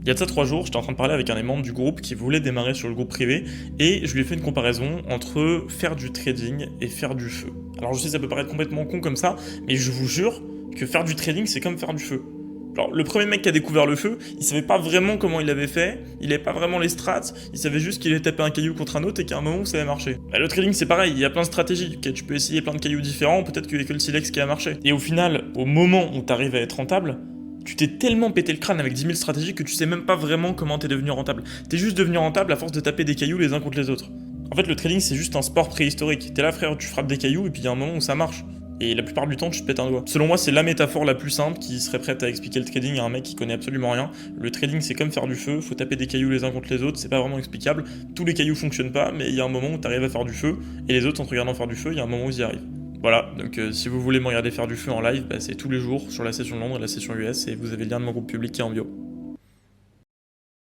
Il y a de ça 3 jours, j'étais en train de parler avec un des membres du groupe qui voulait démarrer sur le groupe privé et je lui ai fait une comparaison entre faire du trading et faire du feu. Alors je sais, ça peut paraître complètement con comme ça, mais je vous jure que faire du trading, c'est comme faire du feu. Alors, le premier mec qui a découvert le feu, il savait pas vraiment comment il avait fait, il avait pas vraiment les strats, il savait juste qu'il allait taper un caillou contre un autre et qu'à un moment où ça allait marcher. Bah, le trading c'est pareil, il y a plein de stratégies, ok, tu peux essayer plein de cailloux différents, peut-être qu'il y a que le silex qui a marché. Et au final, au moment où t'arrives à être rentable, tu t'es tellement pété le crâne avec 10 000 stratégies que tu sais même pas vraiment comment t'es devenu rentable. T'es juste devenu rentable à force de taper des cailloux les uns contre les autres. En fait, le trading c'est juste un sport préhistorique. T'es là frère, tu frappes des cailloux et puis il y a un moment où ça marche. Et la plupart du temps, tu te pètes un doigt. Selon moi, c'est la métaphore la plus simple qui serait prête à expliquer le trading à un mec qui connaît absolument rien. Le trading, c'est comme faire du feu, faut taper des cailloux les uns contre les autres, c'est pas vraiment explicable. Tous les cailloux fonctionnent pas, mais il y a un moment où t'arrives à faire du feu, et les autres, en te regardant faire du feu, il y a un moment où ils y arrivent. Voilà, donc si vous voulez me regarder faire du feu en live, bah, c'est tous les jours sur la session Londres et la session US, et vous avez le lien de mon groupe public qui est en bio.